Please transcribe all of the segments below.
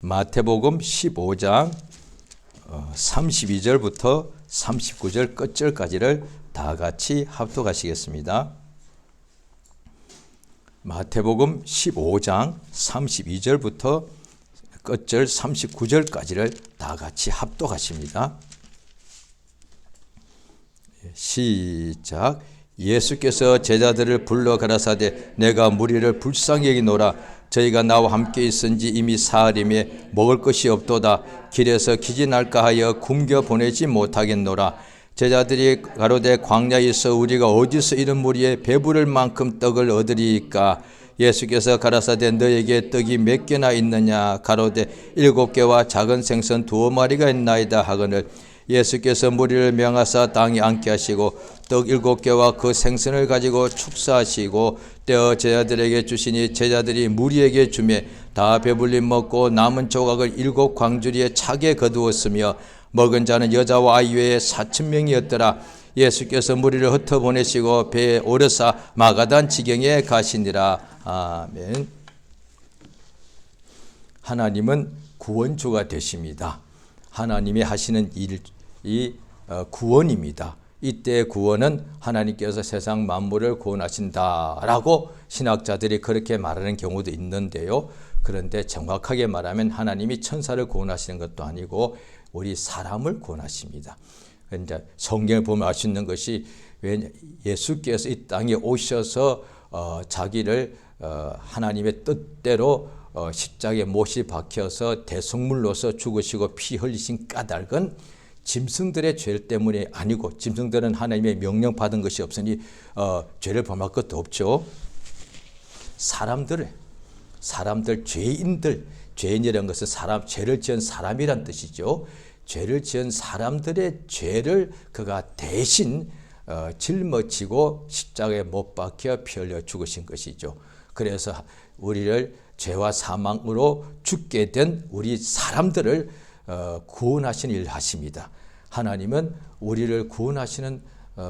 마태복음 15장 32절부터 39절 끝절까지를 다 같이 합독하시겠습니다. 마태복음 15장 32절부터 끝절 39절까지를 다 같이 합독하십니다. 시작. 예수께서 제자들을 불러 가라사대 내가 무리를 불쌍히 여기노라. 저희가 나와 함께 있은지 이미 사흘이며 먹을 것이 없도다. 길에서 기진할까 하여 굶겨 보내지 못하겠노라. 제자들이 가로되 광야에 있어 우리가 어디서 이런 무리에 배부를 만큼 떡을 얻으리이까. 예수께서 가라사대 너에게 떡이 몇 개나 있느냐. 가로되 7개와 작은 생선 2마리가 있나이다 하거늘. 예수께서 무리를 명하사 땅에 앉게 하시고 떡 7개와 그 생선을 가지고 축사하시고 떼어 제자들에게 주시니 제자들이 무리에게 주매 다 배불리 먹고 남은 조각을 7광주리에 차게 거두었으며 먹은 자는 여자와 아이 외에 4,000명이었더라. 예수께서 무리를 흩어보내시고 배에 오르사 마가단 지경에 가시니라. 아멘. 하나님은 구원주가 되십니다. 하나님이 하시는 일이 구원입니다. 이때 구원은 하나님께서 세상 만물을 구원하신다라고 신학자들이 그렇게 말하는 경우도 있는데요. 그런데 정확하게 말하면 하나님이 천사를 구원하시는 것도 아니고 우리 사람을 구원하십니다. 그런데 성경을 보면 알 수 있는 것이 예수께서 이 땅에 오셔서 자기를 하나님의 뜻대로 십자가에 못이 박혀서 대속물로서 죽으시고 피 흘리신 까닭은 짐승들의 죄 때문이 아니고, 짐승들은 하나님의 명령 받은 것이 없으니 죄를 범할 것도 없죠. 사람들 죄인들, 죄인이라는 것은 죄를 지은 사람이란 뜻이죠. 죄를 지은 사람들의 죄를 그가 대신 짊어지고 십자가에 못 박혀 피 흘려 죽으신 것이죠. 그래서 우리를 죄와 사망으로 죽게 된 우리 사람들을 구원하시는 일을 하십니다. 하나님은 우리를 구원하시는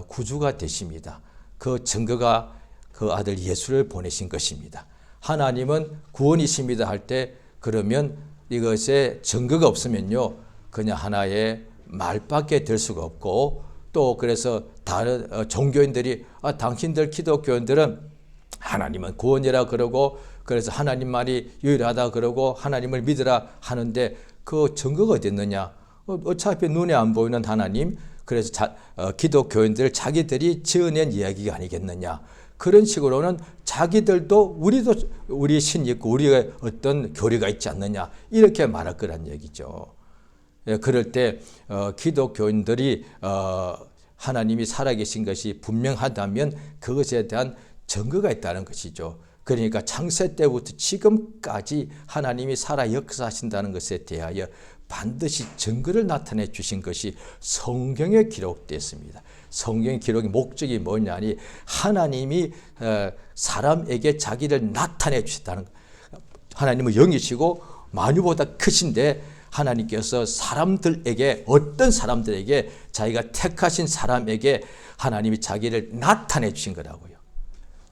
구주가 되십니다. 그 증거가 그 아들 예수를 보내신 것입니다. 하나님은 구원이십니다 할 때 그러면 이것에 증거가 없으면요 그냥 하나의 말밖에 될 수가 없고, 또 그래서 다른 종교인들이 당신들 기독교인들은 하나님은 구원이라 그러고 그래서 하나님 말이 유일하다 그러고 하나님을 믿으라 하는데 그 증거가 어디 있느냐. 어차피 눈에 안 보이는 하나님, 그래서 기독교인들 자기들이 지어낸 이야기가 아니겠느냐. 그런 식으로는 자기들도 우리도 우리 신이 있고 우리가 어떤 교리가 있지 않느냐 이렇게 말할 거란 얘기죠. 그럴 때 기독교인들이 하나님이 살아계신 것이 분명하다면 그것에 대한 증거가 있다는 것이죠. 그러니까 창세 때부터 지금까지 하나님이 살아 역사하신다는 것에 대하여 반드시 증거를 나타내 주신 것이 성경에 기록되었습니다. 성경의 기록의 목적이 뭐냐니 하나님이 사람에게 자기를 나타내 주셨다는 것. 하나님은 영이시고 만유보다 크신데 하나님께서 사람들에게, 어떤 사람들에게, 자기가 택하신 사람에게 하나님이 자기를 나타내 주신 거라고요.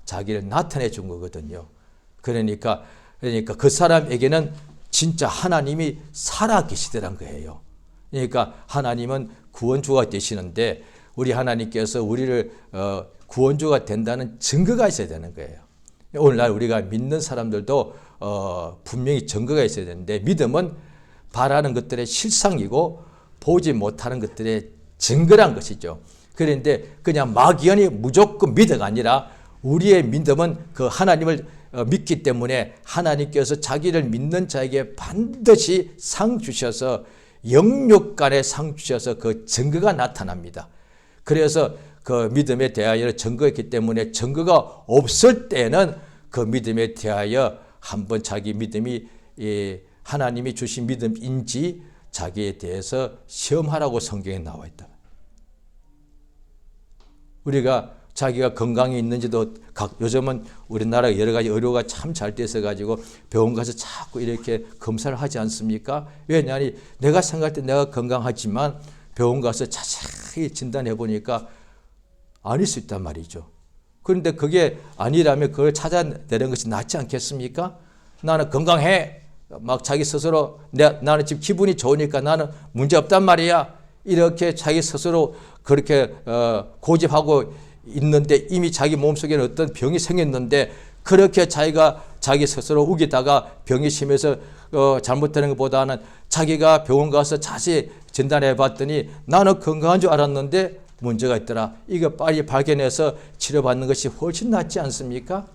자기를 나타내 준 거거든요. 그러니까 그 사람에게는 진짜 하나님이 살아 계시더란 거예요. 그러니까 하나님은 구원주가 되시는데 우리 하나님께서 우리를 구원주가 된다는 증거가 있어야 되는 거예요. 오늘날 우리가 믿는 사람들도 분명히 증거가 있어야 되는데, 믿음은 바라는 것들의 실상이고 보지 못하는 것들의 증거란 것이죠. 그런데 그냥 막연히 무조건 믿어가 아니라 우리의 믿음은 그 하나님을 믿기 때문에 하나님께서 자기를 믿는 자에게 반드시 상 주셔서 영육간에 상 주셔서 그 증거가 나타납니다. 그래서 그 믿음에 대하여 증거가 있기 때문에 증거가 없을 때는 그 믿음에 대하여 한번 자기 믿음이 하나님이 주신 믿음인지 자기에 대해서 시험하라고 성경에 나와 있다. 우리가 자기가 건강이 있는지도 요즘은 우리나라 여러 가지 의료가 참 잘 돼서 가지고 병원 가서 자꾸 이렇게 검사를 하지 않습니까? 왜냐하니 내가 생각할 때 내가 건강하지만 병원 가서 자세히 진단해 보니까 아닐 수 있단 말이죠. 그런데 그게 아니라면 그걸 찾아내는 것이 낫지 않겠습니까? 나는 건강해. 막 자기 스스로 나는 지금 기분이 좋으니까 나는 문제 없단 말이야. 이렇게 자기 스스로 그렇게 고집하고 있는데 이미 자기 몸속에는 어떤 병이 생겼는데 그렇게 자기가 자기 스스로 우기다가 병이 심해서 잘못되는 것보다는 자기가 병원 가서 자세히 진단해 봤더니 나는 건강한 줄 알았는데 문제가 있더라. 이거 빨리 발견해서 치료받는 것이 훨씬 낫지 않습니까?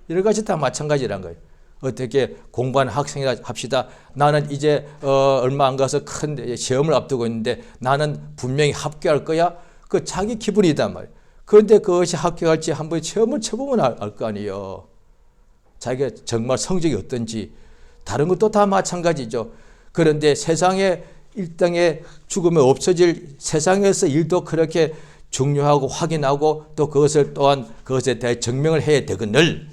여러 가지 다 마찬가지란 거예요. 어떻게 공부하는 학생이라 합시다. 나는 이제 얼마 안 가서 큰 시험을 앞두고 있는데 나는 분명히 합격할 거야. 그 자기 기분이단 말이에요. 그런데 그것이 합격할지 한번 시험을 쳐보면 알 거 아니에요. 자기가 정말 성적이 어떤지. 다른 것도 다 마찬가지죠. 그런데 세상에 일당의 죽음이 없어질 세상에서 일도 그렇게 중요하고 확인하고 또 그것을 또한 그것에 대해 증명을 해야 되거늘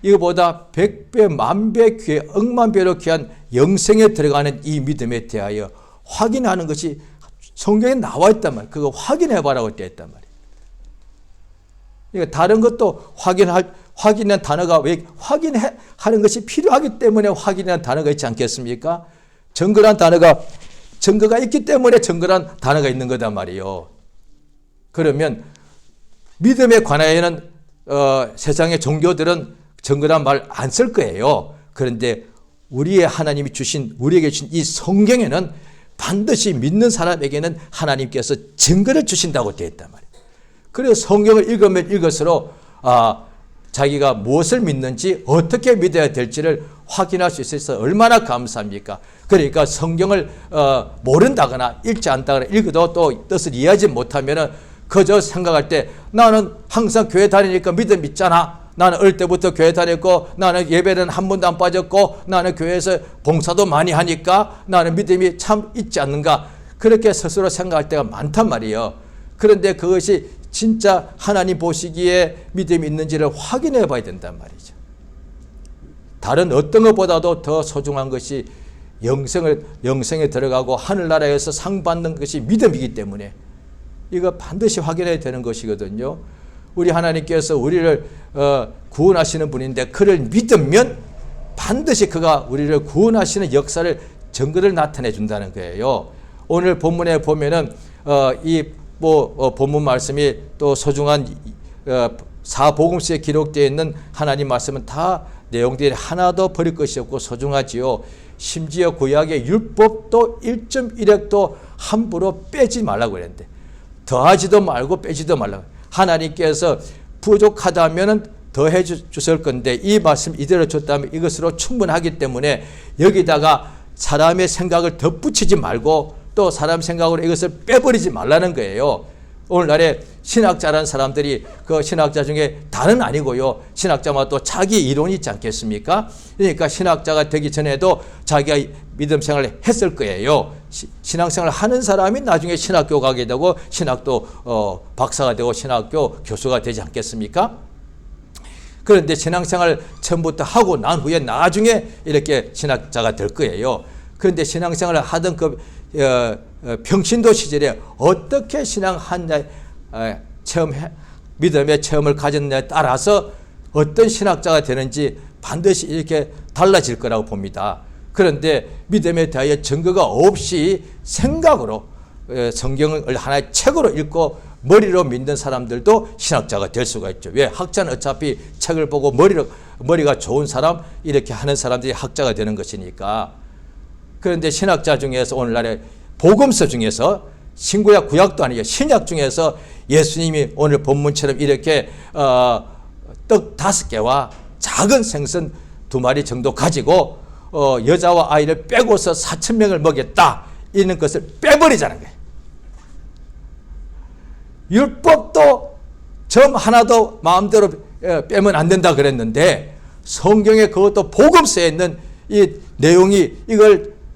이거보다 100배, 만배 귀해, 억만 배로 귀한 영생에 들어가는 이 믿음에 대하여 확인하는 것이 성경에 나와 있단 말이에요. 그거 확인해 봐라고 되어 있단 말이에요. 그러니까 다른 것도 확인한 단어가 왜 확인하는 것이 필요하기 때문에 확인이라는 단어가 있지 않겠습니까? 증거가 있기 때문에 증거란 단어가 있는 거단 말이에요. 그러면 믿음에 관하여는 세상의 종교들은 증거란 말 안 쓸 거예요. 그런데 우리의 하나님이 주신 우리에게 주신 이 성경에는 반드시 믿는 사람에게는 하나님께서 증거를 주신다고 되어 있단 말이에요. 그래서 성경을 읽으면 읽을수록 자기가 무엇을 믿는지 어떻게 믿어야 될지를 확인할 수 있어서 얼마나 감사합니까? 그러니까 성경을 모른다거나 읽지 않다거나 읽어도 또 뜻을 이해하지 못하면 그저 생각할 때 나는 항상 교회 다니니까 믿음 있잖아. 나는 어릴 때부터 교회 다녔고 나는 예배는 한 번도 안 빠졌고 나는 교회에서 봉사도 많이 하니까 나는 믿음이 참 있지 않는가. 그렇게 스스로 생각할 때가 많단 말이에요. 그런데 그것이 진짜 하나님 보시기에 믿음이 있는지를 확인해 봐야 된단 말이죠. 다른 어떤 것보다도 더 소중한 것이 영생에 들어가고 하늘나라에서 상 받는 것이 믿음이기 때문에 이거 반드시 확인해야 되는 것이거든요. 우리 하나님께서 우리를 구원하시는 분인데 그를 믿으면 반드시 그가 우리를 구원하시는 역사를 증거를 나타내 준다는 거예요. 오늘 본문에 보면은 본문 말씀이 또 소중한 사복음서에 기록되어 있는 하나님 말씀은 다 내용들이 하나도 버릴 것이 없고 소중하지요. 심지어 구약의 율법도 1.1획도 함부로 빼지 말라고 그랬는데 더하지도 말고 빼지도 말라고. 하나님께서 부족하다면 더해 주실 건데 이 말씀 이대로 줬다면 이것으로 충분하기 때문에 여기다가 사람의 생각을 덧붙이지 말고 또 사람 생각으로 이것을 빼버리지 말라는 거예요. 오늘날에 신학자라는 사람들이 그 신학자 중에 다는 아니고요. 신학자마다 또 자기 이론이 있지 않겠습니까? 그러니까 신학자가 되기 전에도 자기가 믿음 생활을 했을 거예요. 신앙생활을 하는 사람이 나중에 신학교 가게 되고 신학도 박사가 되고 신학교 교수가 되지 않겠습니까? 그런데 신앙생활을 처음부터 하고 난 후에 나중에 이렇게 신학자가 될 거예요. 그런데 신앙생활을 하던 그 평신도 시절에 어떻게 신앙하냐 믿음의 체험을 가졌냐에 따라서 어떤 신학자가 되는지 반드시 이렇게 달라질 거라고 봅니다. 그런데 믿음에 대하여 증거가 없이 생각으로 성경을 하나의 책으로 읽고 머리로 믿는 사람들도 신학자가 될 수가 있죠. 왜? 학자는 어차피 책을 보고 머리가 좋은 사람 이렇게 하는 사람들이 학자가 되는 것이니까. 그런데 신학자 중에서 오늘날의 복음서 중에서 신구약 구약도 아니고 신약 중에서 예수님이 오늘 본문처럼 이렇게 떡 5개와 작은 생선 2마리 정도 가지고 여자와 아이를 빼고서 4,000명을 먹였다. 이런 것을 빼버리자는 거예요. 율법도 점 하나도 마음대로 빼면 안 된다 그랬는데 성경에 그것도 복음서에 있는 이 내용이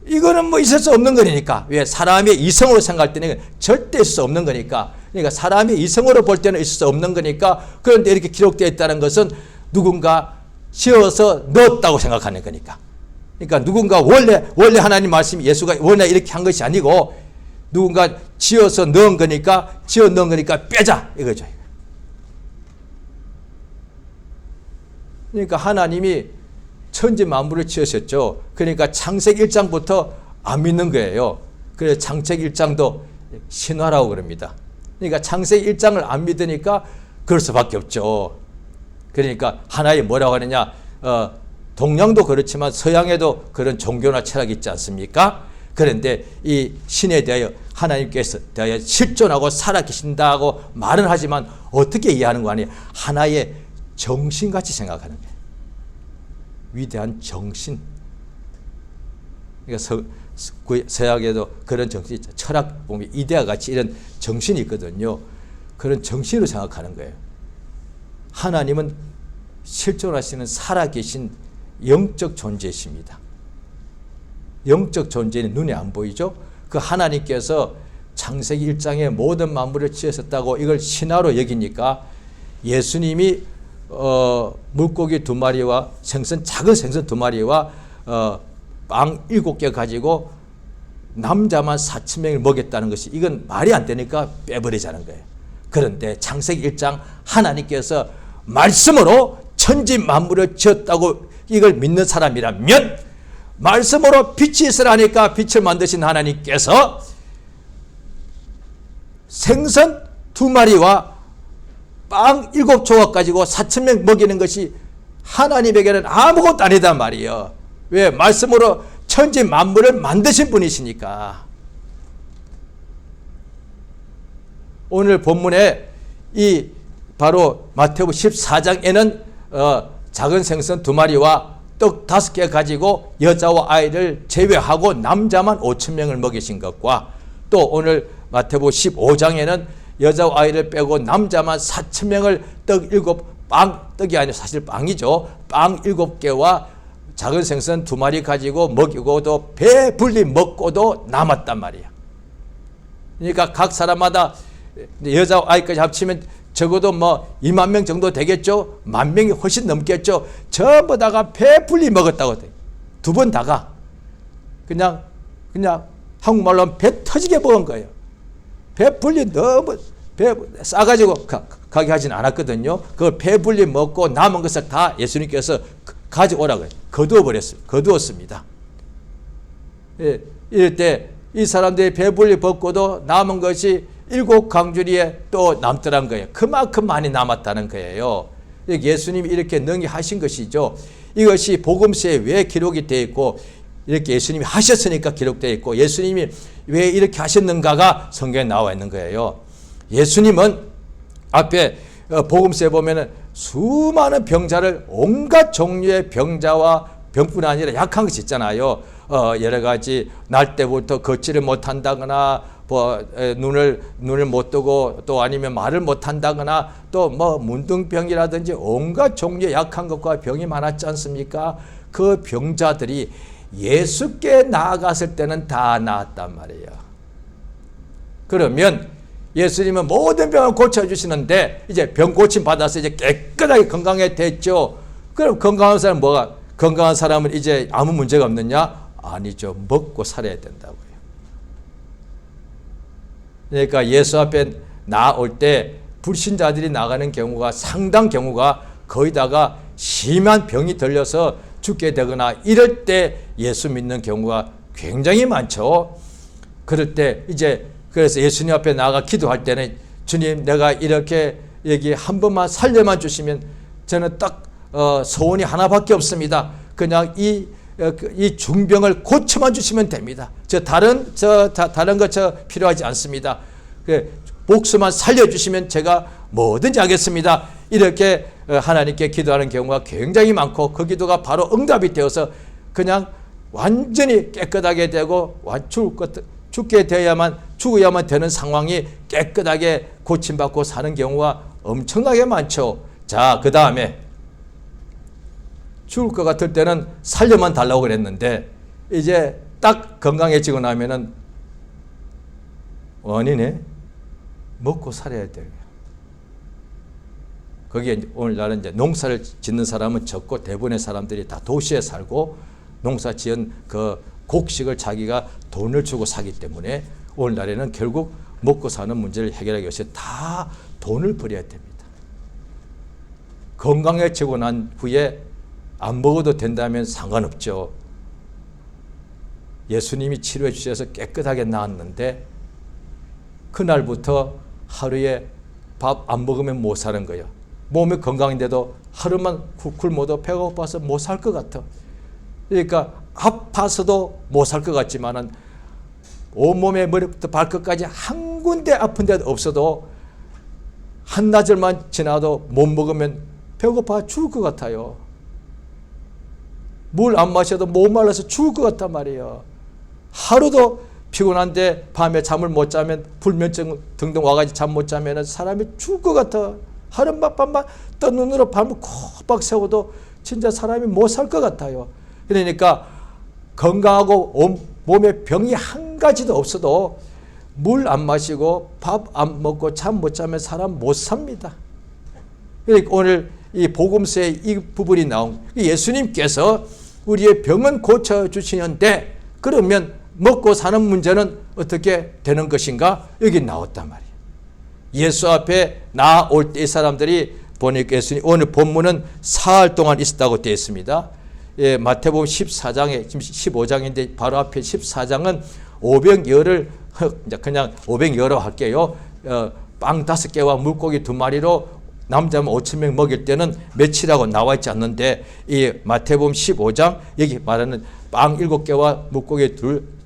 이거는 뭐 있을 수 없는 거니까. 왜? 사람의 이성으로 생각할 때는 절대 있을 수 없는 거니까. 그러니까 사람의 이성으로 볼 때는 있을 수 없는 거니까. 그런데 이렇게 기록되어 있다는 것은 누군가 지어서 넣었다고 생각하는 거니까. 그러니까 누군가 원래 하나님 말씀이 예수가 원래 이렇게 한 것이 아니고 누군가 지어서 넣은 거니까 지어 넣은 거니까 빼자 이거죠. 그러니까 하나님이 천지 만물을 지으셨죠. 그러니까 창세기 1장부터 안 믿는 거예요. 그래서 창세기 1장도 신화라고 그럽니다. 그러니까 창세기 1장을 안 믿으니까 그럴 수밖에 없죠. 그러니까 하나의 뭐라고 하느냐, 동양도 그렇지만 서양에도 그런 종교나 철학이 있지 않습니까? 그런데 이 신에 대하여 하나님께서 대하여 실존하고 살아계신다고 말은 하지만 어떻게 이해하는 거 아니에요? 하나의 정신같이 생각하는 거예요. 위대한 정신. 그러니까 서양에도 그런 정신이 있죠. 철학 보면 이데아 같이 이런 정신이 있거든요. 그런 정신으로 생각하는 거예요. 하나님은 실존하시는 살아계신 영적 존재이십니다. 영적 존재는 눈에 안 보이죠. 그 하나님께서 창세기 1장에 모든 만물을 지으셨다고 이걸 신화로 여기니까 예수님이 물고기 2마리와 작은 생선 2마리와 빵 7개 가지고 남자만 4,000명을 먹였다는 것이 이건 말이 안 되니까 빼버리자는 거예요. 그런데 창세기 1장 하나님께서 말씀으로 천지 만물을 지었다고 이걸 믿는 사람이라면 말씀으로 빛이 있으라니까 빛을 만드신 하나님께서 생선 2마리와 빵 7조각 가지고 4,000명 먹이는 것이 하나님에게는 아무것도 아니단 말이에요. 왜? 말씀으로 천지 만물을 만드신 분이시니까. 오늘 본문에 이 바로 마태복음 14장에는 작은 생선 2마리와 떡 5개 가지고 여자와 아이를 제외하고 남자만 5,000명을 먹이신 것과 또 오늘 마태복음 15장에는 여자와 아이를 빼고 남자만 4,000명을 떡이 아니라 사실 빵이죠. 빵 7개와 작은 생선 2마리 가지고 먹이고도 배불리 먹고도 남았단 말이야. 그러니까 각 사람마다 여자와 아이까지 합치면 적어도 2만 명 정도 되겠죠. 10,000명이 훨씬 넘겠죠. 전부 다가 배불리 먹었다고 돼. 2번 다가 그냥 한국말로 하면 배 터지게 먹은 거예요. 배불리 너무 싸가지고 가게 하진 않았거든요. 그걸 배불리 먹고 남은 것을 다 예수님께서 가져오라고 거두었습니다. 예, 이럴 때 이 사람들이 배불리 먹고도 남은 것이 7강주리에 또 남더란 거예요. 그만큼 많이 남았다는 거예요. 예수님이 이렇게 능히 하신 것이죠. 이것이 복음서에 왜 기록이 되어 있고 이렇게 예수님이 하셨으니까 기록되어 있고 예수님이 왜 이렇게 하셨는가가 성경에 나와 있는 거예요. 예수님은 앞에 복음서에 보면은 수많은 병자를 온갖 종류의 병자와 병뿐 아니라 약한 것이 있잖아요. 여러 가지 날 때부터 걷지를 못한다거나 눈을 못 뜨고 또 아니면 말을 못한다거나 또 문둥병이라든지 온갖 종류의 약한 것과 병이 많았지 않습니까? 그 병자들이 예수께 나아갔을 때는 다 나았단 말이에요. 그러면 예수님은 모든 병을 고쳐주시는데 이제 병 고침 받아서 이제 깨끗하게 건강해졌죠. 그럼 건강한 사람은 이제 아무 문제가 없느냐? 아니죠. 먹고 살아야 된다고요. 그러니까 예수 앞에 나올 때 불신자들이 나가는 경우가 상당 경우가 거의다가 심한 병이 들려서 죽게 되거나 이럴 때 예수 믿는 경우가 굉장히 많죠. 그럴 때 이제 그래서 예수님 앞에 나가 기도할 때는 주님 내가 이렇게 여기 한 번만 살려만 주시면 저는 딱 소원이 하나밖에 없습니다. 그냥 이 중병을 고쳐만 주시면 됩니다. 다른 거 필요하지 않습니다. 목숨만 살려주시면 제가 뭐든지 하겠습니다. 이렇게 하나님께 기도하는 경우가 굉장히 많고 그 기도가 바로 응답이 되어서 그냥 완전히 깨끗하게 되고 죽어야만 되는 상황이 깨끗하게 고침받고 사는 경우가 엄청나게 많죠. 자, 그 다음에 죽을 것 같을 때는 살려만 달라고 그랬는데 이제 딱 건강해지고 나면은 원인에 먹고 살아야 돼요. 거기에 오늘날은 이제 농사를 짓는 사람은 적고 대부분의 사람들이 다 도시에 살고 농사 지은 그 곡식을 자기가 돈을 주고 사기 때문에 오늘날에는 결국 먹고 사는 문제를 해결하기 위해서 다 돈을 버려야 됩니다. 건강해지고 난 후에 안 먹어도 된다면 상관없죠. 예수님이 치료해 주셔서 깨끗하게 나았는데 그날부터 하루에 밥 안 먹으면 못 사는 거예요. 몸이 건강인데도 하루만 굶어도 배가 고파서 못 살 것 같아. 그러니까 아파서도 못 살 것 같지만은 온몸에 머리부터 발끝까지 한 군데 아픈 데도 없어도 한나절만 지나도 못 먹으면 배고파 죽을 것 같아요. 물 안 마셔도 못 말라서 죽을 것 같단 말이에요. 하루도 피곤한데 밤에 잠을 못 자면 불면증 등등 와가지고 잠 못 자면 사람이 죽을 것 같아. 하룻밤만 뜬 눈으로 밤을 코박 세워도 진짜 사람이 못 살 것 같아요. 그러니까 건강하고 몸에 병이 한 가지도 없어도 물 안 마시고 밥 안 먹고 잠 못 자면 사람 못 삽니다. 그러니까 오늘 이 복음서의 이 부분이 나온 예수님께서 우리의 병은 고쳐주시는데 그러면 먹고 사는 문제는 어떻게 되는 것인가? 여기 나왔단 말이에요. 예수 앞에 나올 때 이 사람들이 보니까 예수님 오늘 본문은 사흘 동안 있었다고 되어 있습니다. 예, 마태복음 14장에 지금 15장인데 바로 앞에 14장은 500여를 그냥 500여로 할게요. 빵 5개와 물고기 2마리로 남자면 5,000명 먹일 때는 며칠하고 나와 있지 않는데 이 마태복음 15장 여기 말하는 빵 7개와 물고기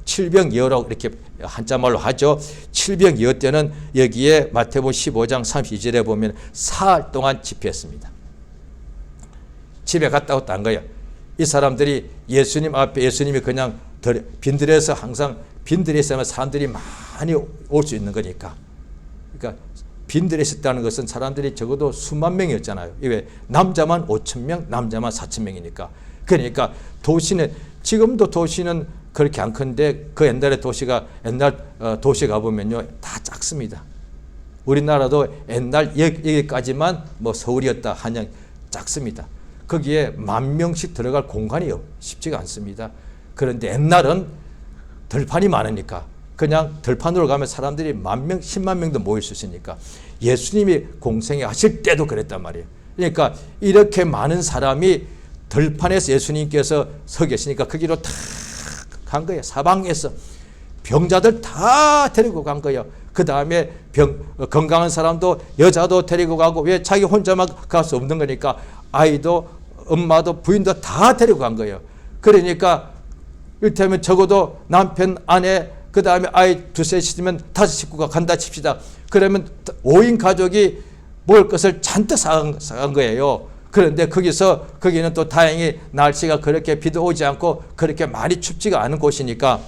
7병여라고 이렇게 한자말로 하죠. 7병여 때는 여기에 마태복음 15장 32절에 보면 사흘 동안 집회했습니다. 집에 갔다 왔다 한 거예요. 이 사람들이 예수님 앞에 예수님이 그냥 빈들에서 항상 빈들에 있으면 사람들이 많이 올 수 있는 거니까. 그러니까 빈들에 있었다는 것은 사람들이 적어도 수만 명이었잖아요. 왜? 남자만 5,000명, 남자만 4,000명이니까. 그러니까 도시는 지금도 도시는 그렇게 안 큰데 그 옛날의 도시가 옛날 도시 가보면요 다 작습니다. 우리나라도 옛날 여기까지만 뭐 서울이었다 한양 작습니다. 거기에 10,000명씩 들어갈 공간이 쉽지가 않습니다. 그런데 옛날은 들판이 많으니까 그냥 들판으로 가면 사람들이 10,000명, 10만 명도 모일 수 있으니까 예수님이 공생애 하실 때도 그랬단 말이에요. 그러니까 이렇게 많은 사람이 들판에서 예수님께서 서 계시니까 거기로 탁 간 거예요. 사방에서 병자들 다 데리고 간 거예요. 그 다음에 건강한 사람도 여자도 데리고 가고 왜 자기 혼자만 갈 수 없는 거니까 아이도 엄마도 부인도 다 데리고 간 거예요. 그러니까 이를테면 적어도 남편 아내 그 다음에 아이 2셋 있으면 5식구가 간다 칩시다. 그러면 5인 가족이 먹을 것을 잔뜩 사간 거예요. 그런데 거기는 또 다행히 날씨가 그렇게 비도 오지 않고 그렇게 많이 춥지가 않은 곳이니까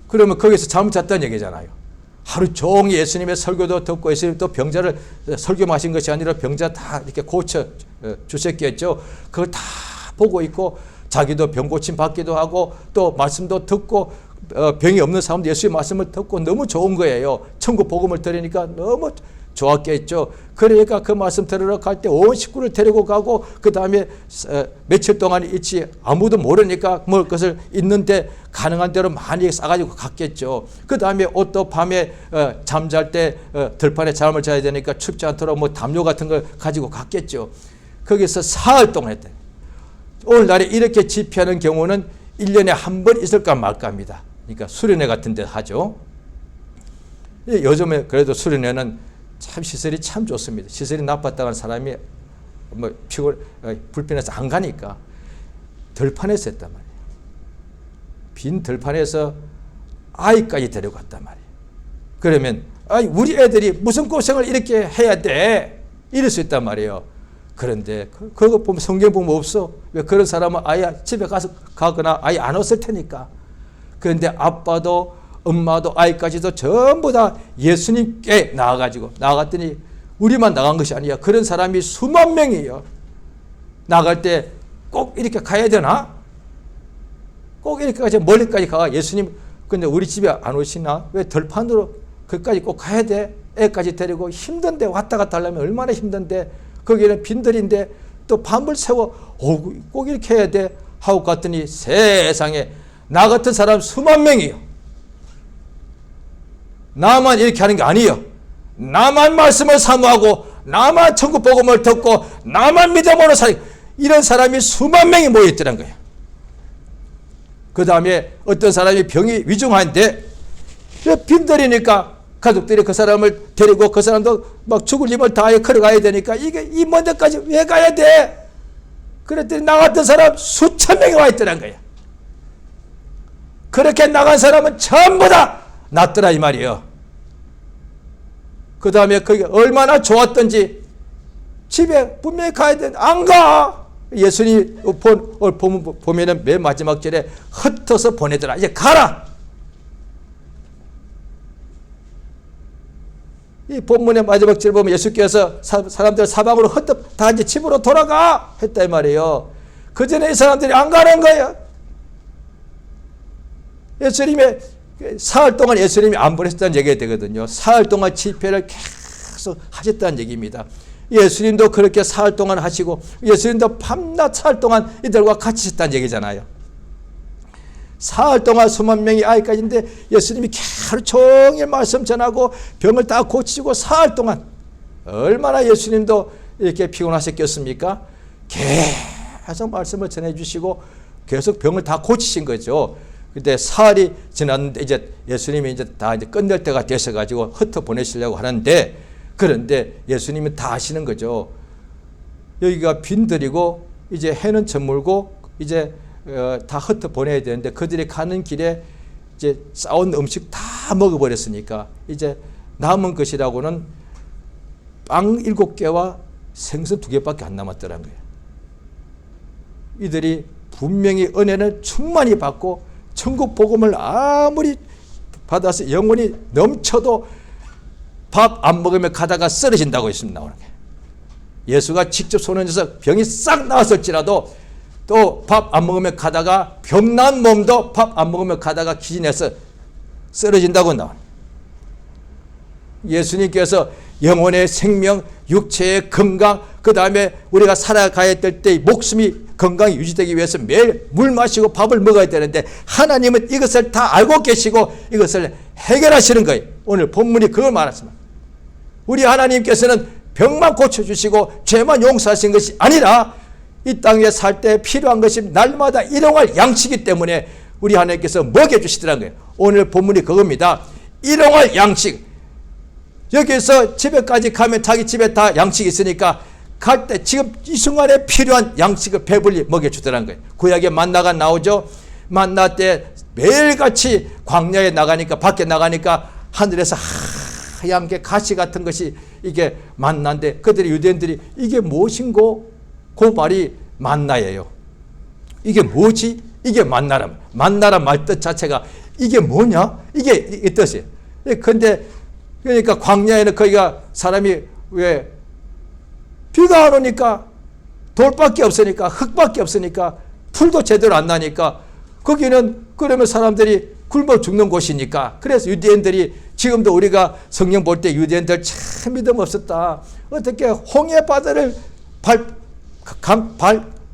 그러면 거기서 잠을 잤다는 얘기잖아요. 하루 종일 예수님의 설교도 듣고 예수님 또 병자를 설교만 하신 것이 아니라 병자 다 이렇게 고쳐 주셨겠죠. 그걸 다 보고 있고 자기도 병 고침 받기도 하고 또 말씀도 듣고 병이 없는 사람도 예수의 말씀을 듣고 너무 좋은 거예요. 천국 복음을 들으니까 너무 좋았겠죠. 그러니까 그 말씀 들으러 갈 때 온 식구를 데리고 가고 그 다음에 며칠 동안 있지 아무도 모르니까 먹을 것을 있는데 가능한 대로 많이 싸가지고 갔겠죠. 그 다음에 옷도 밤에 잠잘 때 들판에 잠을 자야 되니까 춥지 않도록 뭐 담요 같은 걸 가지고 갔겠죠. 거기서 사흘 동안 했대. 오늘날에 이렇게 집회하는 경우는 1년에 한 번 있을까 말까 합니다. 그러니까 수련회 같은 데 하죠. 요즘에 그래도 수련회는 참 시설이 참 좋습니다. 시설이 나빴다는 사람이 뭐 불편해서 안 가니까 들판에서 했단 말이에요. 빈 들판에서 아이까지 데려갔단 말이에요. 그러면 우리 애들이 무슨 고생을 이렇게 해야 돼? 이럴 수 있단 말이에요. 그런데 그거 보면 성경 보면 없어. 왜 그런 사람은 아예 집에 가거나 아예 안 왔을 테니까. 그런데 아빠도 엄마도 아이까지도 전부 다 예수님께 나아갔더니 우리만 나간 것이 아니야. 그런 사람이 수만 명이에요. 나갈 때 꼭 이렇게 가야 되나? 꼭 이렇게까지 멀리까지 가. 예수님 근데 우리 집에 안 오시나? 왜 들판으로 거기까지 꼭 가야 돼? 애까지 데리고 힘든데 왔다 갔다 하려면 얼마나 힘든데 거기는 빈들인데 또 밤을 새워 꼭 이렇게 해야 돼? 하고 갔더니 세상에 나 같은 사람 수만 명이요. 나만 이렇게 하는 게 아니에요. 나만 말씀을 사모하고 나만 천국 복음을 듣고 나만 믿음으로 살고 이런 사람이 수만 명이 모여있더란 거예요. 그 다음에 어떤 사람이 병이 위중한데 빈들이니까 가족들이 그 사람을 데리고 그 사람도 막 죽을 힘을 다해 걸어가야 되니까 이게 이 먼 데까지 왜 가야 돼? 그랬더니 나갔던 사람 수천 명이 와 있더란 거예요. 그렇게 나간 사람은 전부 다 낫더라 이 말이에요. 그 다음에 그게 얼마나 좋았던지 집에 분명히 가야 되는데 안 가. 예수님이 보면은 맨 마지막 절에 흩어서 보내더라. 이제 가라. 이 본문의 마지막 절을 보면 예수께서 사람들 사방으로 흩어 다 이제 집으로 돌아가 했다 이 말이에요. 그 전에 이 사람들이 안 가는 거예요. 예수님의 사흘 동안 예수님이 안 보냈다는 얘기가 되거든요. 사흘 동안 집회를 계속 하셨다는 얘기입니다. 예수님도 그렇게 사흘 동안 하시고 예수님도 밤낮 사흘 동안 이들과 같이 있었다는 얘기잖아요. 사흘 동안 수만 명이 아이까지인데 예수님이 하루 종일 말씀 전하고 병을 다 고치고 사흘 동안 얼마나 예수님도 이렇게 피곤하셨겠습니까? 계속 말씀을 전해주시고 계속 병을 다 고치신 거죠. 근데 사흘이 지났는데 이제 예수님이 이제 다 이제 끝낼 때가 되셔가지고 흩어 보내시려고 하는데 그런데 예수님이 다 하시는 거죠. 여기가 빈들이고 이제 해는 저물고 이제 다 흩어 보내야 되는데 그들이 가는 길에 이제 싸온 음식 다 먹어버렸으니까 이제 남은 것이라고는 빵 7개와 생선 2개밖에 안 남았더란 거예요. 이들이 분명히 은혜를 충만히 받고 천국 복음을 아무리 받아서 영혼이 넘쳐도 밥 안 먹으며 가다가 쓰러진다고 있습니다. 나오는 게. 예수가 직접 손을 얹어서 병이 싹 나왔을지라도 또 밥 안 먹으며 가다가 병난 몸도 밥 안 먹으며 가다가 기진해서 쓰러진다고 나와요. 예수님께서 영혼의 생명, 육체의 건강, 그 다음에 우리가 살아가야 될 때 목숨이 건강이 유지되기 위해서 매일 물 마시고 밥을 먹어야 되는데 하나님은 이것을 다 알고 계시고 이것을 해결하시는 거예요. 오늘 본문이 그걸 말했습니다. 우리 하나님께서는 병만 고쳐주시고 죄만 용서하신 것이 아니라 이 땅에 살 때 필요한 것이 날마다 일용할 양식이기 때문에 우리 하나님께서 먹여주시더라는 거예요. 오늘 본문이 그겁니다. 일용할 양식. 여기서 집에까지 가면 자기 집에 다 양식이 있으니까 갈 때 지금 이 순간에 필요한 양식을 배불리 먹여주더라는 거예요. 구약에 만나가 나오죠. 만나 때 매일같이 광야에 나가니까 밖에 나가니까 하늘에서 하얀 게 가시 같은 것이 이게 만나인데 그들이 유대인들이 이게 무엇인고? 그 말이 만나예요. 이게 뭐지? 이게 만나란 말 뜻 자체가 이게 뭐냐? 이게 이 뜻이에요. 근데 그러니까 광야에는 거기가 사람이 왜 비가 안 오니까 돌밖에 없으니까 흙밖에 없으니까 풀도 제대로 안 나니까 거기는 그러면 사람들이 굶어 죽는 곳이니까 그래서 유대인들이 지금도 우리가 성경 볼 때 유대인들 참 믿음 없었다. 어떻게 홍해 바다를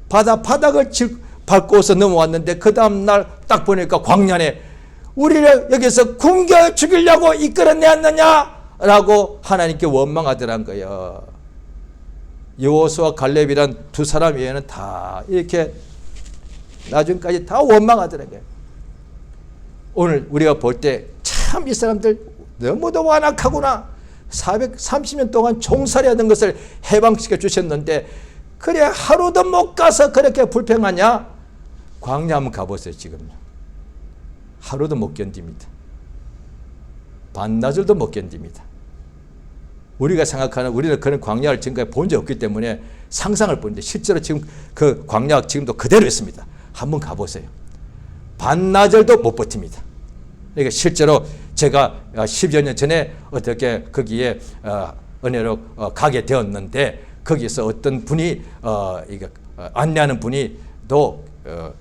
바다 바닥을 밟고서 넘어왔는데 그 다음 날 딱 보니까 광야에 우리를 여기서 굶겨 죽이려고 이끌어내었느냐라고 하나님께 원망하더란 거예요. 여호수아 갈렙이란 두 사람 외에는 다 이렇게 나중까지 다 원망하더란 거예요. 오늘 우리가 볼 때 참 이 사람들 너무도 완악하구나. 430년 동안 종살이하던 것을 해방시켜 주셨는데 그래 하루도 못 가서 그렇게 불평하냐? 광야 한번 가보세요. 지금요. 하루도 못 견딥니다. 반나절도 못 견딥니다. 우리가 생각하는 우리는 그런 광야를 지금까지 본 적 없기 때문에 상상을 보는데 실제로 지금 그 광야 지금도 그대로 있습니다. 한번 가보세요. 반나절도 못 버팁니다. 그러니까 실제로 제가 10여 년 전에 어떻게 거기에 은혜로 가게 되었는데 거기서 어떤 분이 안내하는 분이 또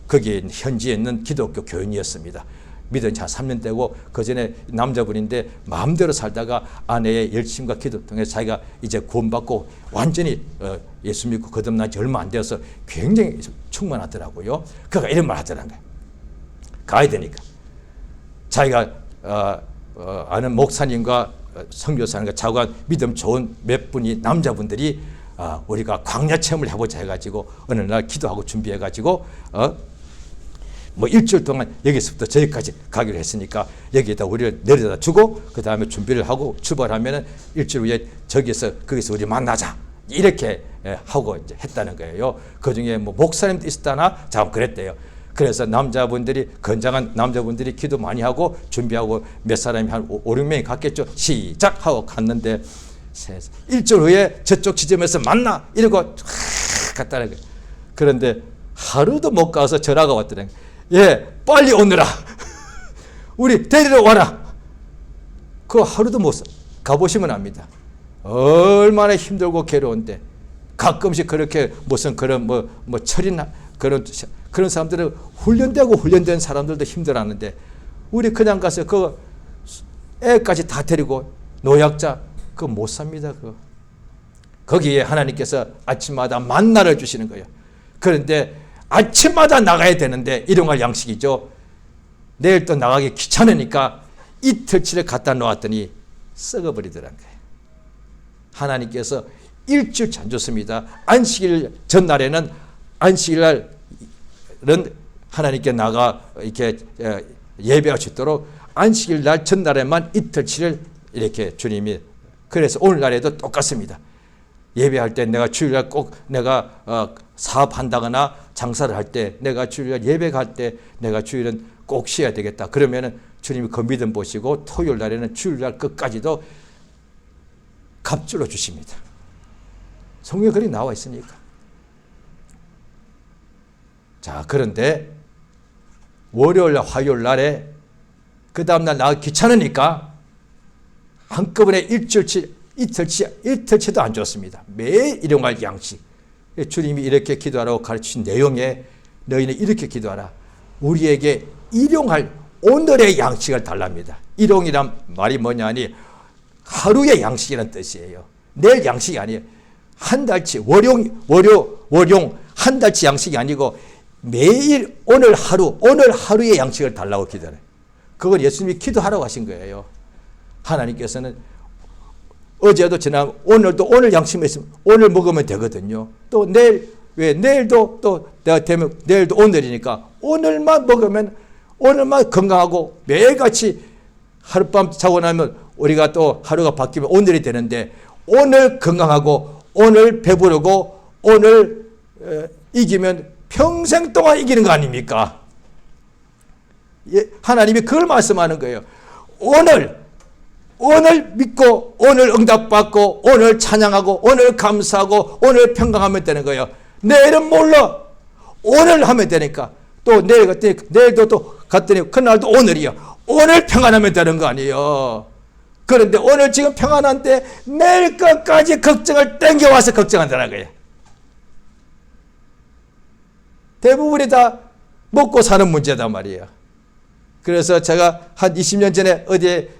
거기 현지에 있는 기독교 교인이었습니다. 믿은 지 한 3년 되고 그 전에 남자분인데 마음대로 살다가 아내의 열심과 기도 통해서 자기가 이제 구원받고 완전히 예수 믿고 거듭난 지 얼마 안 되어서 굉장히 충만하더라고요. 그가 이런 말 하더라는 거예요. 가야 되니까. 자기가 아는 목사님과 선교사님과 자기가 믿음 좋은 몇 분이 남자분들이 우리가 광야 체험을 해보자 해가지고 어느 날 기도하고 준비해가지고 뭐 일주일 동안 여기서부터 저기까지 가기로 했으니까 여기에다 우리를 내려다 주고 그 다음에 준비를 하고 출발하면은 일주일 후에 거기서 우리 만나자 이렇게 하고 이제 했다는 거예요. 그 중에 뭐 목사님도 있었다나 참 그랬대요. 그래서 남자분들이 건장한 남자분들이 기도 많이 하고 준비하고 몇 사람이 한 5, 6명이 갔겠죠. 시작하고 갔는데 일주일 후에 저쪽 지점에서 만나 이러고 갔다는 거예요. 그런데 하루도 못 가서 전화가 왔더라고요. 예, 빨리 오느라 우리 데리러 와라. 그 하루도 못 가보시면 압니다. 얼마나 힘들고 괴로운데 가끔씩 그렇게 무슨 그런 뭐 철이나 그런 사람들은 훈련된 사람들도 힘들어하는데 우리 그냥 가서 그 애까지 다 데리고 노약자 그거 못 삽니다. 그거. 거기에 하나님께서 아침마다 만나를 주시는 거예요. 그런데 아침마다 나가야 되는데 일용할 양식이죠. 내일 또 나가기 귀찮으니까 이틀치를 갖다 놓았더니 썩어버리더란 거예요. 하나님께서 일주일치 안 줬습니다. 안식일 전날에는 안식일 날은 하나님께 나가 이렇게 예배할 수 있도록 안식일 날 전날에만 이틀치를 이렇게 주님이 그래서 오늘날에도 똑같습니다. 예배할 때 내가 주일날 꼭 내가 사업한다거나 장사를 할 때 내가 주일날 예배 갈 때 내가 주일은 꼭 쉬어야 되겠다. 그러면은 주님이 그 믿음 보시고 토요일 날에는 주일날 끝까지도 갑주로 주십니다. 성경에 그리 나와 있으니까. 자, 그런데 월요일, 화요일 날에 그 다음날 나가기 귀찮으니까 한꺼번에 이틀치도 안 줬습니다. 매일 일용할 양식. 주님이 이렇게 기도하라고 가르치신 내용에 너희는 이렇게 기도하라. 우리에게 일용할 오늘의 양식을 달랍니다. 일용이란 말이 뭐냐니 하루의 양식이라는 뜻이에요. 내일 양식이 아니에요. 한 달치 월용 한 달치 양식이 아니고 매일 오늘 하루의 양식을 달라고 기도해요. 그걸 예수님이 기도하라고 하신 거예요. 하나님께서는 어제도 지난 오늘도 오늘 양식만 있으면 오늘 먹으면 되거든요. 또 내일 내일도 또 내가 되면 내일도 오늘이니까 오늘만 먹으면 오늘만 건강하고 매일같이 하룻밤 자고 나면 우리가 또 하루가 바뀌면 오늘이 되는데 오늘 건강하고 오늘 배부르고 오늘 이기면 평생 동안 이기는 거 아닙니까? 하나님이 그걸 말씀하는 거예요. 오늘 믿고 오늘 응답받고 오늘 찬양하고 오늘 감사하고 오늘 평강하면 되는 거예요. 내일은 몰라. 오늘 하면 되니까 또 내일 갔더니 내일도 또 갔더니 그날도 오늘이요. 오늘 평안하면 되는 거 아니에요. 그런데 오늘 지금 평안한데 내일 끝까지 걱정을 땡겨와서 걱정한다는 거예요. 대부분이 다 먹고 사는 문제단 말이에요. 그래서 제가 한 20년 전에 어디에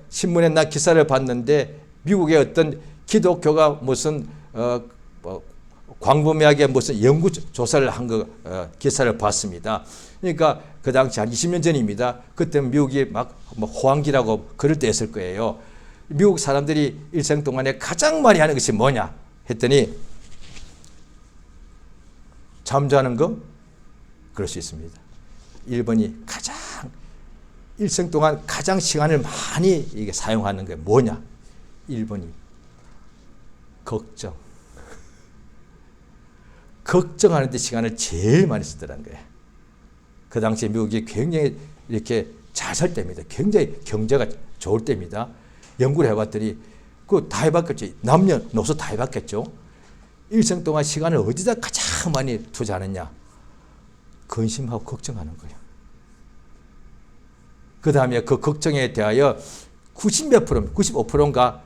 신문에 난 기사를 봤는데 미국의 어떤 기독교가 무슨 광범위하게 무슨 연구 조사를 한 거 기사를 봤습니다. 그러니까 그 당시 한 20년 전입니다. 그때 미국이 막 뭐 호황기라고 그럴 때였을 거예요. 미국 사람들이 일생 동안에 가장 많이 하는 것이 뭐냐 했더니 잠자는 거? 그럴 수 있습니다. 1번이 가장 일생 동안 가장 시간을 많이 이게 사용하는 게 뭐냐? 1번이 걱정. 걱정하는 데 시간을 제일 많이 쓰더라는 거예요. 그 당시에 미국이 굉장히 이렇게 잘 살 때입니다. 굉장히 경제가 좋을 때입니다. 연구를 해봤더니 그거 다 해봤겠죠. 남녀노소 다 해봤겠죠. 일생 동안 시간을 어디다 가장 많이 투자하느냐? 근심하고 걱정하는 거예요. 그 다음에 그 걱정에 대하여 95%인가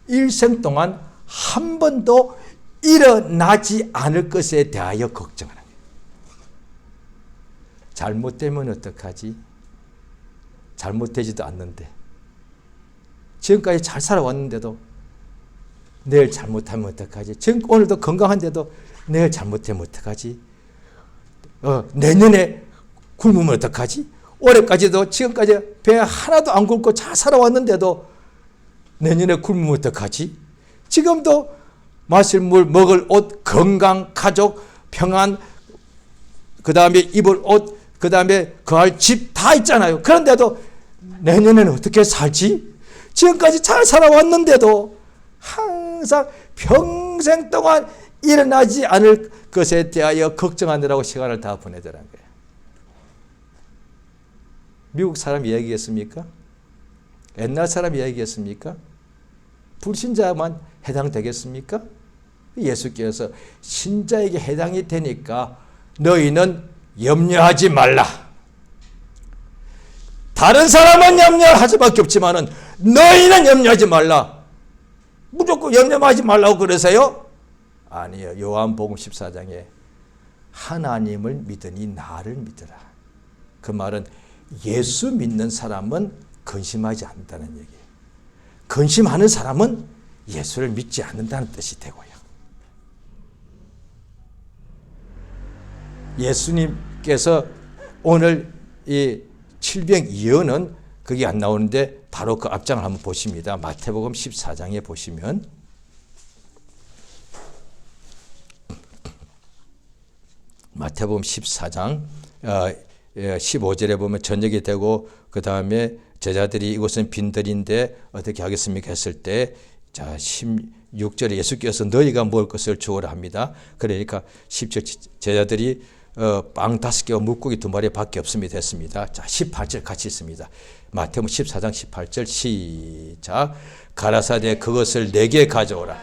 일생 동안 한 번도 일어나지 않을 것에 대하여 걱정하는 거예요. 잘못되면 어떡하지? 잘못되지도 않는데 지금까지 잘 살아왔는데도 내일 잘못하면 어떡하지? 지금 오늘도 건강한데도 내일 잘못하면 어떡하지? 내년에 굶으면 어떡하지? 올해까지도 지금까지 배 하나도 안 굶고 잘 살아왔는데도 내년에 굶으면 어떡하지? 지금도 마실 물, 먹을 옷, 건강, 가족, 평안, 그 다음에 입을 옷, 그 다음에 거할 집 다 있잖아요. 그런데도 내년에는 어떻게 살지? 지금까지 잘 살아왔는데도 항상 평생 동안 일어나지 않을 것에 대하여 걱정하느라고 시간을 다 보내더라는 거예요. 미국 사람 이야기겠습니까? 옛날 사람 이야기겠습니까? 불신자만 해당되겠습니까? 예수께서 신자에게 해당이 되니까 너희는 염려하지 말라. 다른 사람은 염려할 수밖에 없지만은 너희는 염려하지 말라. 무조건 염려하지 말라고 그러세요? 아니요. 요한복음 14장에 하나님을 믿으니 나를 믿으라. 그 말은 예수 믿는 사람은 근심하지 않는다는 얘기예요. 근심하는 사람은 예수를 믿지 않는다는 뜻이 되고요. 예수님께서 오늘 이 칠병이어는 그게 안 나오는데 바로 그 앞장을 한번 보십니다. 마태복음 14장에 보시면 마태복음 14장 15절에 보면 저녁이 되고 그 다음에 제자들이 이곳은 빈들인데 어떻게 하겠습니까 했을 때 자 16절에 예수께서 너희가 먹을 것을 주어라 합니다. 그러니까 17절 제자들이 빵 5개와 물고기 2마리 밖에 없습니다 했습니다. 자 18절 같이 있습니다. 마태복음 14장 18절 시작. 가라사대 그것을 내게 가져오라.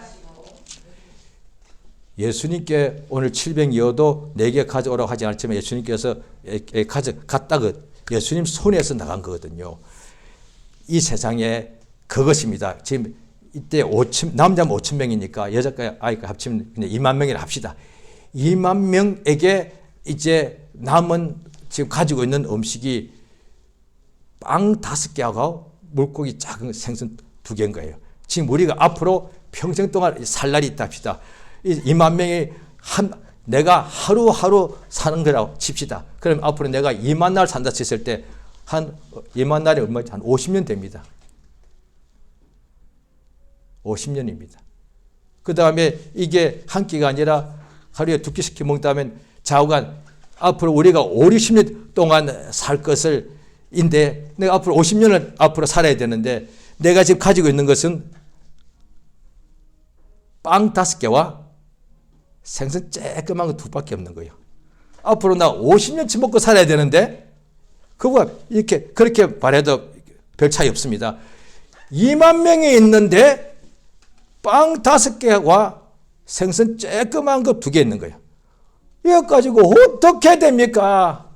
예수님께 오늘 칠병이어도 내게 가져오라고 하지 않았지만 예수님께서 가져갔다가 예수님 손에서 나간 거거든요. 이 세상에 그것입니다. 지금 이때 남자면 5천 명이니까 여자가 아이가 합치면 그냥 2만 명이라 합시다. 2만 명에게 이제 남은 지금 가지고 있는 음식이 빵 5개하고 물고기 작은 생선 2개인 거예요. 지금 우리가 앞으로 평생 동안 살 날이 있다 합시다. 2만 명이 내가 하루하루 사는 거라고 칩시다. 그럼 앞으로 내가 2만 날 산다 쳤을 때 한 2만 날이 얼마지? 한 50년 됩니다. 50년입니다. 그 다음에 이게 한 끼가 아니라 하루에 2끼 시켜 먹다면 좌우간 앞으로 우리가 5, 60년 동안 살 것을 인데 내가 앞으로 50년을 앞으로 살아야 되는데 내가 지금 가지고 있는 것은 빵 5개와 생선 쬐끄만 거 2밖에 없는 거예요. 앞으로 나 50년치 먹고 살아야 되는데 그거가 이렇게 그렇게 말해도 별 차이 없습니다. 2만 명이 있는데 빵 5개와 생선 쬐끄만 거 2개 있는 거예요. 이거 가지고 어떻게 됩니까?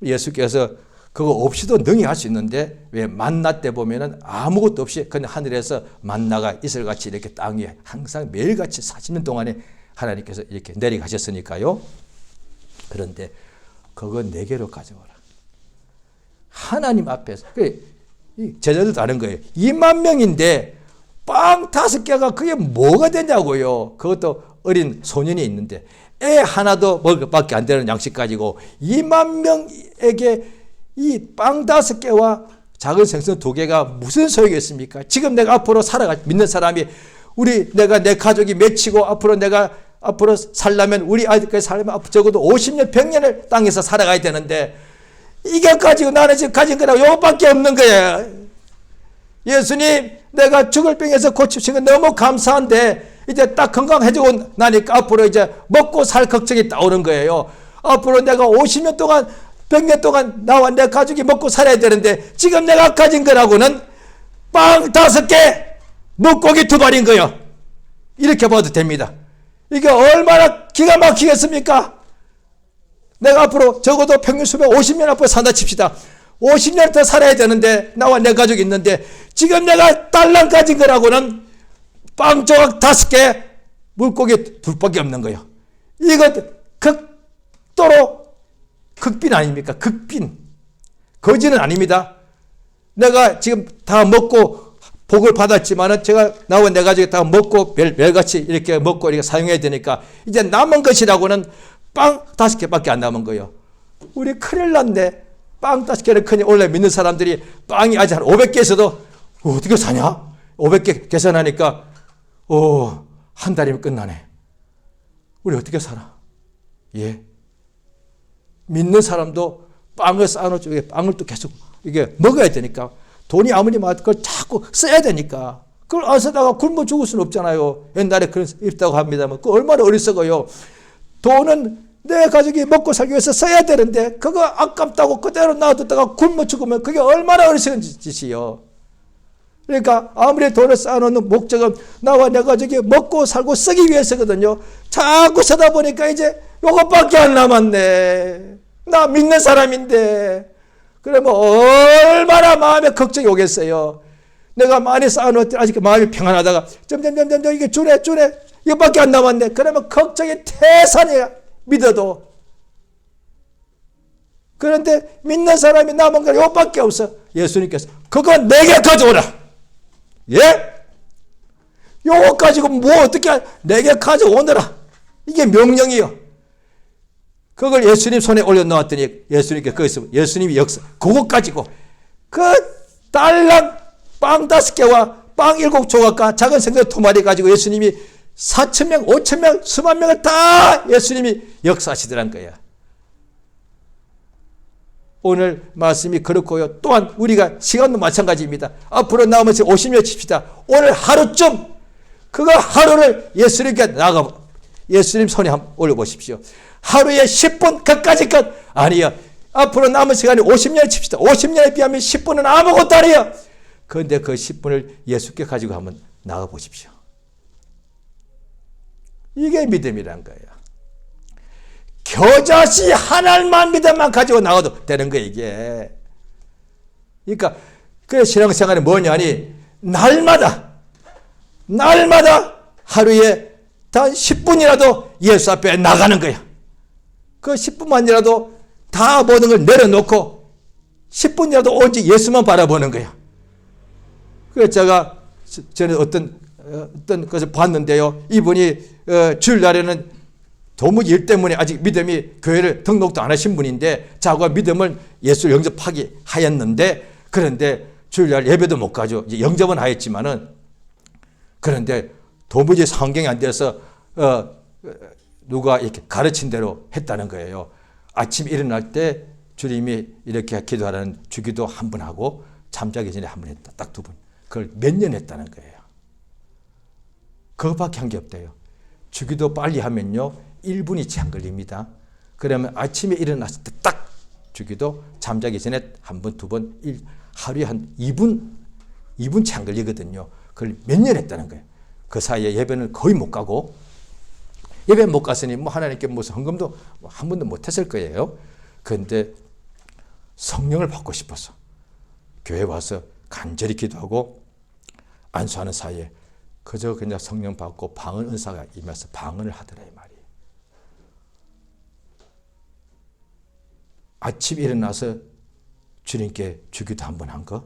예수께서 그거 없이도 능히 수 있는데 왜 만나 때 보면은 아무것도 없이 그냥 하늘에서 만나가 이슬같이 이렇게 땅 위에 항상 매일같이 40년 동안에 하나님께서 이렇게 내려가셨으니까요. 그런데 그거 4개로 가져와라. 하나님 앞에서 제자들도 아는 거예요. 2만 명인데 빵 5개가 그게 뭐가 되냐고요. 그것도 어린 소년이 있는데 애 하나도 먹을 것밖에 안 되는 양식 가지고 2만 명에게 이 빵 5개와 작은 생선 2개가 무슨 소용이겠습니까? 지금 내가 앞으로 믿는 사람이 내가 내 가족이 맺히고 내가 앞으로 살려면 우리 아이들까지 살려면 적어도 50년, 100년을 땅에서 살아가야 되는데 이게 가지고 나는 지금 가진 거라고 요것밖에 없는 거예요. 예수님, 내가 죽을 병에서 고치신 건 너무 감사한데 이제 딱 건강해지고 나니까 앞으로 이제 먹고 살 걱정이 따오는 거예요. 앞으로 내가 50년 동안 100년 동안 나와 내 가족이 먹고 살아야 되는데 지금 내가 가진 거라고는 빵 5개, 물고기 2마리인 거예요. 이렇게 봐도 됩니다. 이게 얼마나 기가 막히겠습니까? 내가 앞으로 적어도 평균 수명 50년 앞으로 산다 칩시다. 50년 더 살아야 되는데 나와 내 가족이 있는데 지금 내가 딸랑 가진 거라고는 빵 조각 5개, 물고기 2밖에 없는 거예요. 이거 극도로 극빈 아닙니까? 극빈. 거지는 아닙니다. 내가 지금 다 먹고 복을 받았지만은 제가 나와 내 가족이 다 먹고 매일같이 이렇게 먹고 이렇게 사용해야 되니까 이제 남은 것이라고는 빵 5개밖에 안 남은 거예요. 우리 큰일 났네. 빵 5개를 그냥 원래 믿는 사람들이 빵이 아직 한 500개 있어도 어떻게 사냐? 500개 계산하니까 한 달이면 끝나네. 우리 어떻게 살아? 예. 믿는 사람도 빵을 쌓아놓죠. 빵을 또 계속 이게 먹어야 되니까. 돈이 아무리 많아도 그걸 자꾸 써야 되니까. 그걸 안 쓰다가 굶어 죽을 수는 없잖아요. 옛날에 그랬다고 합니다만. 그 얼마나 어리석어요. 돈은 내 가족이 먹고 살기 위해서 써야 되는데 그거 아깝다고 그대로 놔뒀다가 굶어 죽으면 그게 얼마나 어리석은 짓이요. 그러니까 아무리 돈을 쌓아놓는 목적은 나와 내 가족이 먹고 살고 쓰기 위해서거든요. 자꾸 쓰다 보니까 이제 요것밖에 안 남았네. 나 믿는 사람인데. 그러면 얼마나 마음에 걱정이 오겠어요. 내가 많이 쌓아놓았더니 아직 마음이 평안하다가 점점 이게 주네 이것밖에 안 남았네. 그러면 걱정이 태산이야. 믿어도. 그런데 믿는 사람이 남은 건 이것밖에 없어. 예수님께서 그거 내게 가져오라. 예? 요거 가지고 뭐 어떻게 내게 가져오느라. 이게 명령이요. 그걸 예수님 손에 올려놓았더니 예수님께 거기서 예수님이 역사 그것 가지고 그 딸랑 빵 5개와 빵 7조각과 작은 생선 2마리 가지고 예수님이 4,000명, 5,000명, 수만 명을 다 예수님이 역사하시더란 거야. 오늘 말씀이 그렇고요. 또한 우리가 시간도 마찬가지입니다. 앞으로 남으면서 50년 칩시다. 오늘 하루쯤 그거 하루를 예수님께 나가 예수님 손에 한번 올려보십시오. 하루에 10분 그까지 것 아니요. 앞으로 남은 시간이 50년 칩시다. 50년에 비하면 10분은 아무것도 아니에요. 그런데 그 10분을 예수께 가지고 한번 나가보십시오. 이게 믿음이란 거예요. 겨자씨 하나만 믿음만 가지고 나가도 되는 거예요, 이게. 그러니까, 그 신앙생활이 뭐냐니, 날마다 하루에 단 10분이라도 예수 앞에 나가는 거야. 그 10분만이라도 다 모든 걸 내려놓고 10분이라도 오직 예수만 바라보는 거야. 그래서 제가 전에 어떤 것을 봤는데요. 이분이 주일날에는 도무지 일 때문에 아직 믿음이 교회를 등록도 안 하신 분인데 자기가 믿음을 예수 영접하기 하였는데 그런데 주일날 예배도 못 가죠. 이제 영접은 하였지만은 그런데 도무지 상경이 안 돼서 누가 이렇게 가르친 대로 했다는 거예요. 아침 일어날 때 주님이 이렇게 기도하라는 주기도 한 번 하고 잠자기 전에 한 번 했다. 딱 2번. 그걸 몇 년 했다는 거예요. 그것밖에 한 게 없대요. 주기도 빨리 하면요. 1분이 채 안 걸립니다. 그러면 아침에 일어났을 때 딱 주기도 잠자기 전에 한 번, 2번, 하루에 한 2분 채 안 걸리거든요. 그걸 몇 년 했다는 거예요. 그 사이에 예배는 거의 못 가고 예배 못 갔으니 뭐 하나님께 무슨 헌금도 한 번도 못 했을 거예요. 그런데 성령을 받고 싶어서 교회 와서 간절히 기도하고 안수하는 사이에 그저 그냥 성령 받고 방언 은사가 임해서 방언을 하더라 이 말이에요. 아침 일어나서 주님께 주기도 한 번 한 거,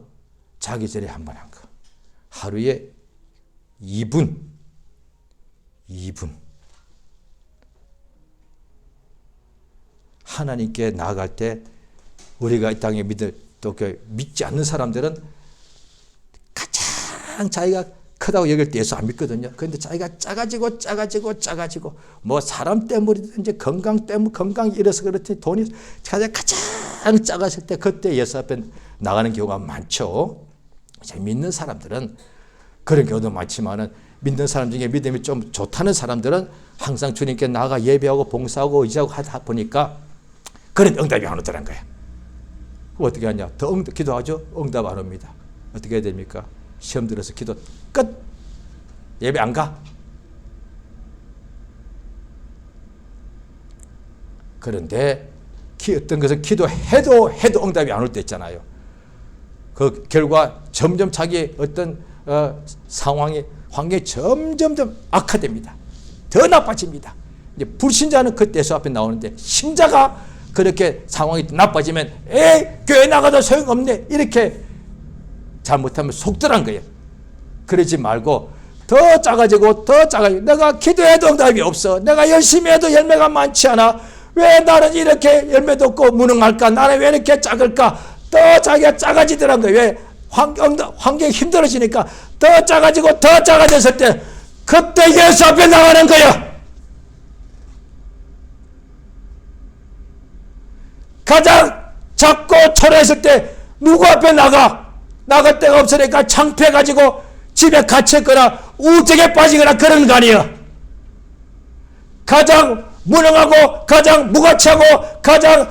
자기 전에 한 번 한 거, 하루에 2분. 하나님께 나아갈 때 우리가 이 땅에 믿지 않는 사람들은 가장 자기가 크다고 여길 때 예수 안 믿거든요. 그런데 자기가 작아지고 뭐 사람 때문이든지 건강 때문에 건강이 이래서 그렇지 돈이 가장 작았을 때 그때 예수 앞에 나가는 경우가 많죠. 믿는 사람들은 그런 경우도 많지만은 믿는 사람 중에 믿음이 좀 좋다는 사람들은 항상 주님께 나가 예배하고 봉사하고 의지하고 하다 보니까 그런 응답이 안 오더란 거야. 어떻게 하냐? 더 기도하죠? 응답 안 옵니다. 어떻게 해야 됩니까? 시험 들어서 기도 끝! 예배 안 가? 그런데 어떤 것은 기도해도 응답이 안 올 때 있잖아요. 그 결과 점점 자기의 어떤 환경이 점점 악화됩니다. 더 나빠집니다. 이제 불신자는 그때 예수 앞에 나오는데 신자가 그렇게 상황이 나빠지면 교회 나가도 소용없네 이렇게 잘못하면 속더란 거예요. 그러지 말고 더 작아지고 내가 기도해도 응답이 없어. 내가 열심히 해도 열매가 많지 않아. 왜 나는 이렇게 열매도 없고 무능할까? 나는 왜 이렇게 작을까? 더 자기가 작아지더란 거예요. 왜? 환경이 힘들어지니까 더 작아졌을 때 그때 예수 앞에 나가는 거야. 가장 작고 초라했을 때 누구 앞에 나갈 데가 없으니까 창피해가지고 집에 갇혔거나 우울증에 빠지거나 그런 거 아니야. 가장 무능하고 가장 무가치하고 가장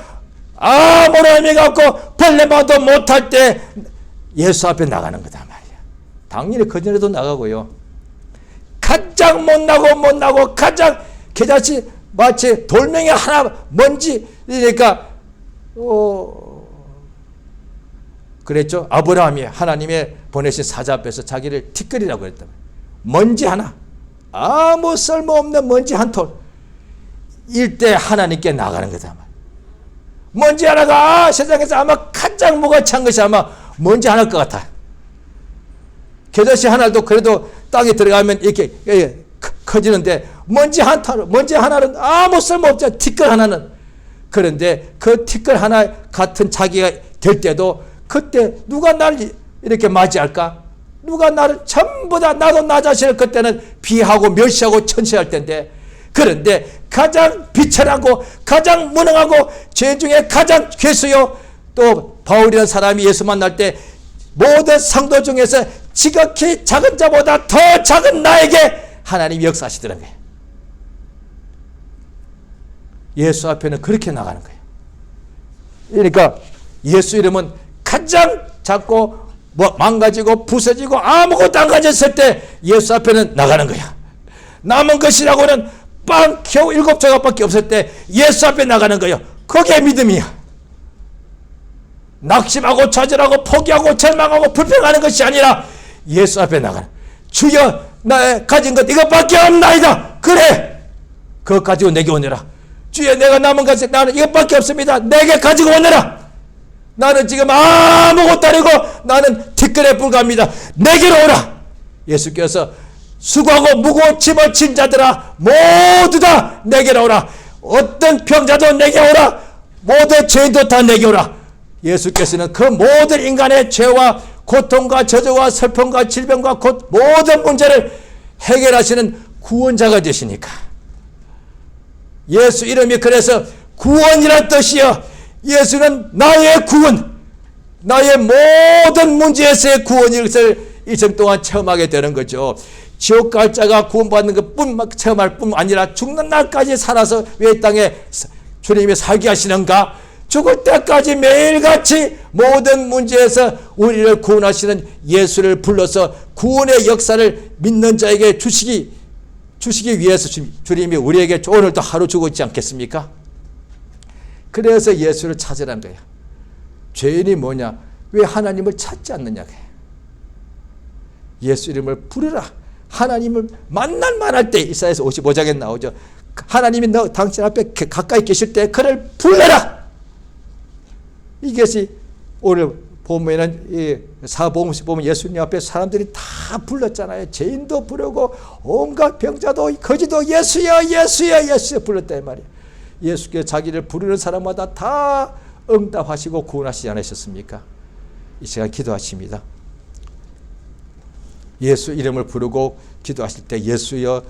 아무런 의미가 없고 벌레마도 못할 때 예수 앞에 나가는 거다 말이야. 당연히 그전에도 나가고요. 가장 못나고 가장 개자식 마치 돌멩이 하나 먼지 그러니까 그랬죠. 아브라함이 하나님의 보내신 사자 앞에서 자기를 티끌이라고 했단 말이야. 먼지 하나, 아무 쓸모없는 먼지 한 톨, 일대 하나님께 나가는 거다 말이야. 먼지 하나가 세상에서 아마 가장 무가치한 것이 아마 먼지 하나일 것 같아. 겨자씨 하나도 그래도 땅에 들어가면 이렇게 커지는데 먼지 하나는 아무 쓸모없잖아. 티끌 하나는. 그런데 그 티끌 하나 같은 자기가 될 때도 그때 누가 날 이렇게 맞이할까? 누가 나를 전부 다 나도 나 자신을 그때는 비하고 멸시하고 천시할 텐데, 그런데 가장 비천하고 가장 무능하고 죄 중에 가장 괴수요, 또 바울이라는 사람이 예수 만날 때 모든 상도 중에서 지극히 작은 자보다 더 작은 나에게 하나님이 역사하시더라는 거예요. 예수 앞에는 그렇게 나가는 거예요. 그러니까 예수 이름은 가장 작고 망가지고 부서지고 아무것도 안 가졌을 때 예수 앞에는 나가는 거야. 남은 것이라고는 빵 겨우 7조각밖에 없을 때 예수 앞에 나가는 거예요. 그게 믿음이야. 낙심하고 좌절하고 포기하고 절망하고 불평하는 것이 아니라 예수 앞에 나가는, 주여 나의 가진 것 이것밖에 없나이다. 그래, 그것 가지고 내게 오너라. 주여 내가 남은 것이 나는 이것밖에 없습니다. 내게 가지고 오너라. 나는 지금 아무것도 아니고 나는 티끌에 불과합니다. 내게로 오라. 예수께서 수고하고 무거운 짐을 진 자들아 모두 다 내게로 오라. 어떤 병자도 내게 오라. 모든 죄인도 다 내게 오라. 예수께서는 그 모든 인간의 죄와 고통과 저주와 슬픔과 질병과 모든 문제를 해결하시는 구원자가 되시니까. 예수 이름이 그래서 구원이란 뜻이요. 예수는 나의 구원, 나의 모든 문제에서의 구원을 일생 동안 체험하게 되는 거죠. 지옥 갈 자가 구원받는 것뿐만 체험할 뿐 아니라 죽는 날까지 살아서 왜 땅에 주님이 살게 하시는가? 죽을 때까지 매일같이 모든 문제에서 우리를 구원하시는 예수를 불러서 구원의 역사를 믿는 자에게 주시기 위해서 주님이 우리에게 오늘도 하루 주고 있지 않겠습니까? 그래서 예수를 찾으라는 거야. 죄인이 뭐냐? 왜 하나님을 찾지 않느냐? 예수 이름을 부르라. 하나님을 만날 만할 때 이사야서 55장에 나오죠. 하나님이 너 당신 앞에 가까이 계실 때 그를 불러라. 이것이 오늘 보면은 사복음서 보면 예수님 앞에 사람들이 다 불렀잖아요. 죄인도 부르고 온갖 병자도 거지도 예수여 예수여 예수여 불렀단 말이에요. 예수께서 자기를 부르는 사람마다 다 응답하시고 구원하시지 않으셨습니까? 이 시간 기도하십니다. 예수 이름을 부르고 기도하실 때 예수여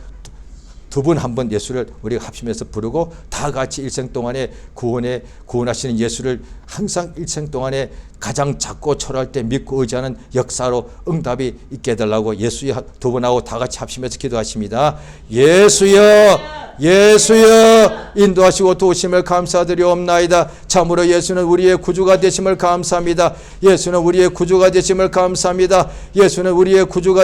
두 분 한 번 예수를 우리가 합심해서 부르고 다 같이 일생 동안에 구원하시는 예수를 항상 일생 동안에 가장 작고 초라할 때 믿고 의지하는 역사로 응답이 있게 해달라고 예수여 두 분하고 다 같이 합심해서 기도하십니다. 예수여 예수여 인도하시고 도우심을 감사드리옵나이다. 참으로 예수는 우리의 구주가 되심을 감사합니다. 예수는 우리의 구주가 되심을 감사합니다. 예수는 우리의 구주가